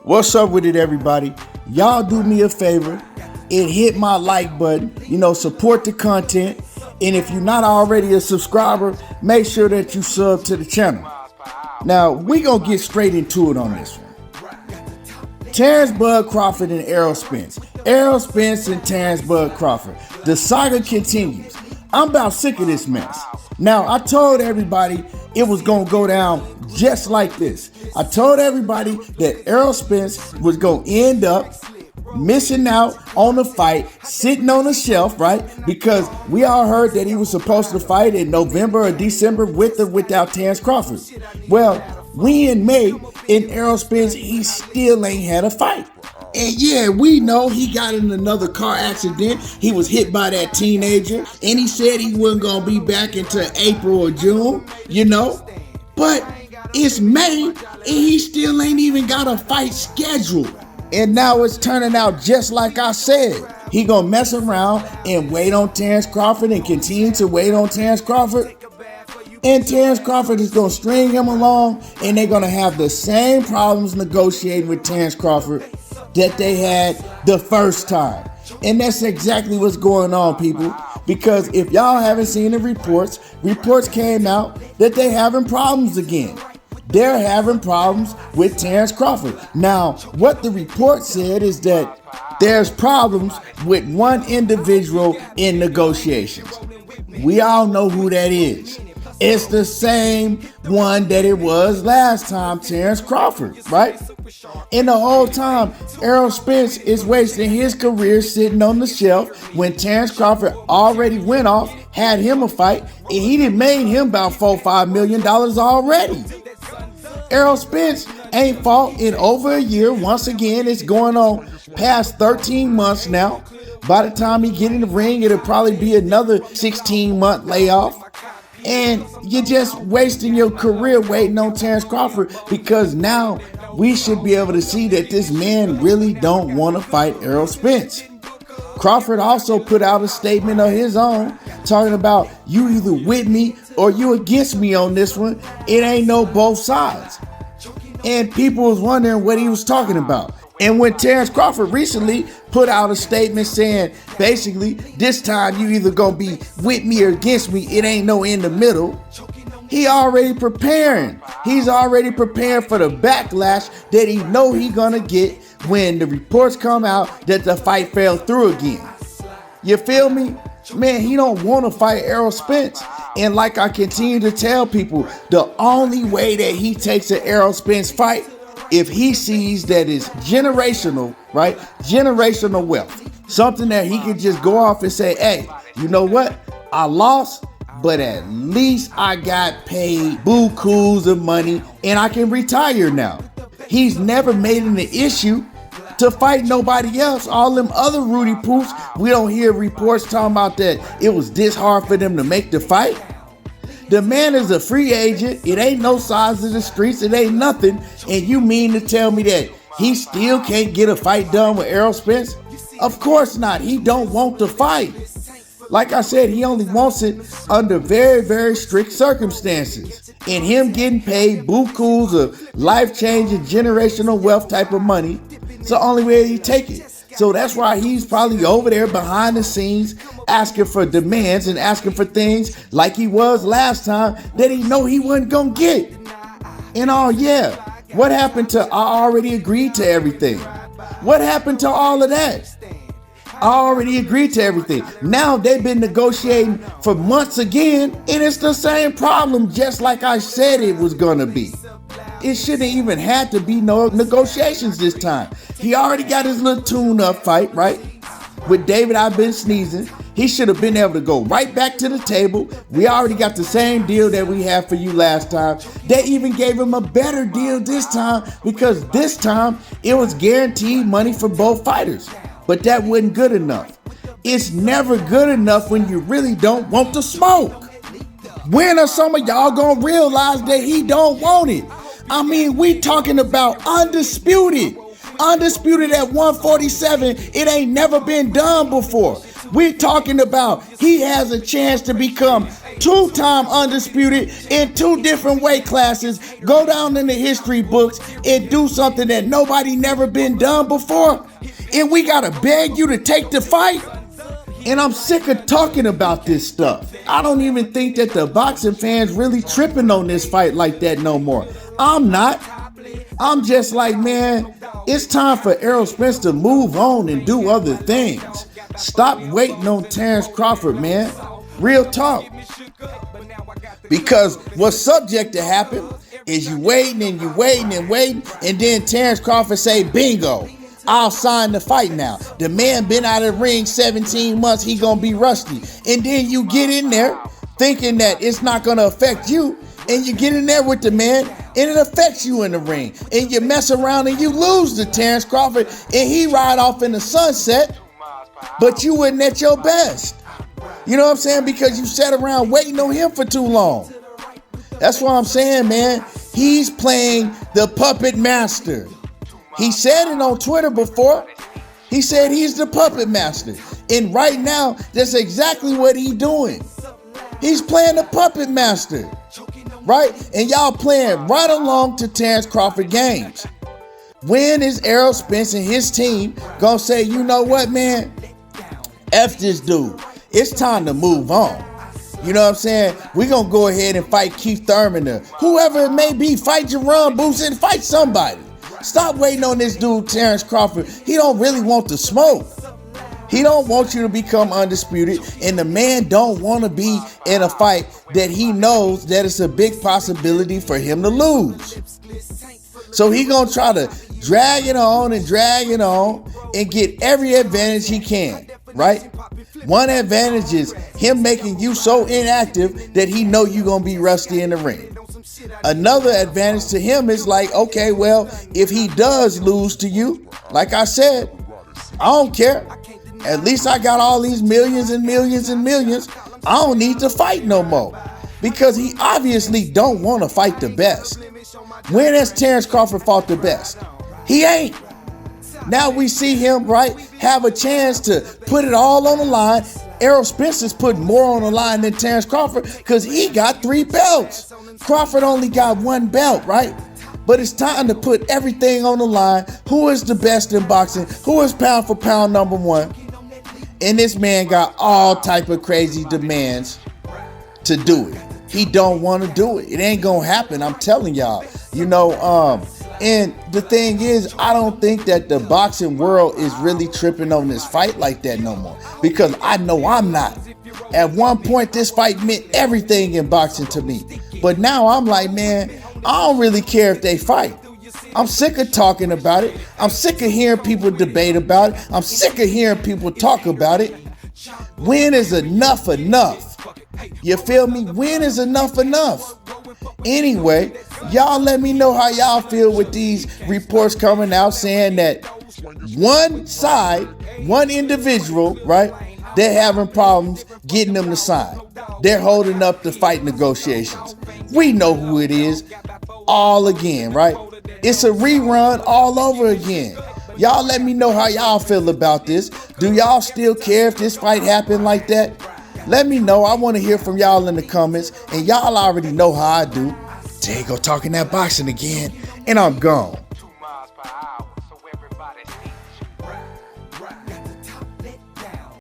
What's up with it, everybody? Y'all do me a favor and hit my like button. Support the content. And if you're not already a subscriber, make sure that you sub to the channel. Now, we gonna get straight into it on this one. Terence Bud Crawford and Errol Spence. Errol Spence and Terence Bud Crawford. The saga continues. I'm about sick of this mess. Now, I told everybody it was gonna go down just like this. I told everybody that Errol Spence was gonna end up missing out on the fight, sitting on the shelf, right? Because we all heard that he was supposed to fight in November or December with or without Terence Crawford. Well, we in May, and Errol Spence, he still ain't had a fight. And yeah, we know he got in another car accident. He was hit by that teenager, and he said he wasn't gonna be back until April or June, But it's May, and he still ain't even got a fight scheduled. And now it's turning out just like I said. He gonna mess around and wait on Terence Crawford and continue to wait on Terence Crawford. And Terence Crawford is gonna string him along, and they're gonna have the same problems negotiating with Terence Crawford that they had the first time. And that's exactly what's going on, people. Because if y'all haven't seen the reports came out that they having problems again. They're having problems with Terence Crawford. Now, what the report said is that there's problems with one individual in negotiations. We all know who that is. It's the same one that it was last time, Terence Crawford, right? And the whole time, Errol Spence is wasting his career sitting on the shelf when Terence Crawford already went off, had him a fight, and he done made him about $4-5 million already. Errol Spence ain't fought in over a year. Once again, it's going on past 13 months now. By the time he get in the ring, it'll probably be another 16-month layoff. And you're just wasting your career waiting on Terence Crawford, because now we should be able to see that this man really don't want to fight Errol Spence. Crawford also put out a statement of his own talking about, you either with me or you against me on this one. It ain't no both sides. And people was wondering what he was talking about. And when Terence Crawford recently put out a statement saying, basically, this time you either gonna be with me or against me, it ain't no in the middle. He already preparing. He's already preparing for the backlash that he know he gonna get when the reports come out that the fight fell through again. You feel me? Man, he don't want to fight Errol Spence. And like I continue to tell people, the only way that he takes an Errol Spence fight, if he sees that it's generational, right? Generational wealth. Something that he can just go off and say, hey, you know what? I lost, but at least I got paid bukus of money and I can retire now. He's never made it an issue to fight nobody else. All them other Rudy Poofs, we don't hear reports talking about that it was this hard for them to make the fight. The man is a free agent. It ain't no size of the streets. It ain't nothing. And you mean to tell me that he still can't get a fight done with Errol Spence? Of course not. He don't want to fight. Like I said, he only wants it under very, very strict circumstances. And him getting paid bukus of life-changing generational wealth type of money, it's the only way he take it. So that's why he's probably over there behind the scenes asking for demands and asking for things like he was last time that he know he wasn't gonna get. And what happened to I already agreed to everything? What happened to all of that? I already agreed to everything. Now they've been negotiating for months again, and it's the same problem just like I said it was gonna be. It shouldn't even had to be no negotiations this time. He already got his little tune-up fight, right? With David, I've been sneezing. He should have been able to go right back to the table. We already got the same deal that we had for you last time. They even gave him a better deal this time, because this time it was guaranteed money for both fighters. But that wasn't good enough. It's never good enough when you really don't want to smoke. When are some of y'all gonna realize that he don't want it? I mean, we talking about undisputed. Undisputed at 147. It ain't never been done before. We're talking about he has a chance to become two-time undisputed in two different weight classes, go down in the history books and do something that nobody never been done before, and we gotta beg you to take the fight? And I'm sick of talking about this stuff. I don't even think that the boxing fans really tripping on this fight like that no more. I'm not. I'm just like, man, it's time for Errol Spence to move on and do other things. Stop waiting on Terence Crawford, man. Real talk. Because what's subject to happen is you waiting and you waiting and waiting, and then Terence Crawford say, bingo, I'll sign the fight now. The man been out of the ring 17 months, he gonna be rusty. And then you get in there thinking that it's not gonna affect you, and you get in there with the man, and it affects you in the ring. And you mess around and you lose to Terence Crawford, and he ride off in the sunset, but you wasn't at your best. You know what I'm saying? Because you sat around waiting on him for too long. That's what I'm saying, man. He's playing the puppet master. He said it on Twitter before. He said he's the puppet master. And right now, that's exactly what he's doing. He's playing the puppet master, right? And y'all playing right along to Terence Crawford games. When is Errol Spence and his team gonna say, you know what, man? F this dude. It's time to move on. You know what I'm saying? We're gonna go ahead and fight Keith Thurman or whoever it may be. Fight Jerome Boots and fight somebody. Stop waiting on this dude, Terence Crawford. He don't really want the smoke. He don't want you to become undisputed, and the man don't want to be in a fight that he knows that it's a big possibility for him to lose. So he gonna try to drag it on and get every advantage he can, right? One advantage is him making you so inactive that he know you gonna be rusty in the ring. Another advantage to him is like, okay, well, if he does lose to you, like I said, I don't care. At least I got all these millions and millions and millions. I don't need to fight no more. Because he obviously don't want to fight the best. When has Terence Crawford fought the best? He ain't. Now we see him, right, have a chance to put it all on the line. Errol Spence is putting more on the line than Terence Crawford because he got 3 belts. Crawford only got 1 belt, right? But it's time to put everything on the line. Who is the best in boxing? Who is pound for pound number 1? And this man got all type of crazy demands to do it. He don't want to do it. It ain't gonna happen. I'm telling y'all. You know, and the thing is, I don't think that the boxing world is really tripping on this fight like that no more. Because I know I'm not. At one point, this fight meant everything in boxing to me. But now I'm like, man, I don't really care if they fight. I'm sick of talking about it. I'm sick of hearing people debate about it. I'm sick of hearing people talk about it. When is enough enough? You feel me? When is enough enough? Anyway, y'all let me know how y'all feel with these reports coming out saying that one side, one individual, right, they're having problems getting them to sign. They're holding up the fight negotiations. We know who it is all again, right? It's a rerun all over again. Y'all let me know how y'all feel about this. Do y'all still care if this fight happened like that? Let me know. I want to hear from y'all in the comments. And y'all already know how I do. There you go, talking that boxing again. And I'm gone.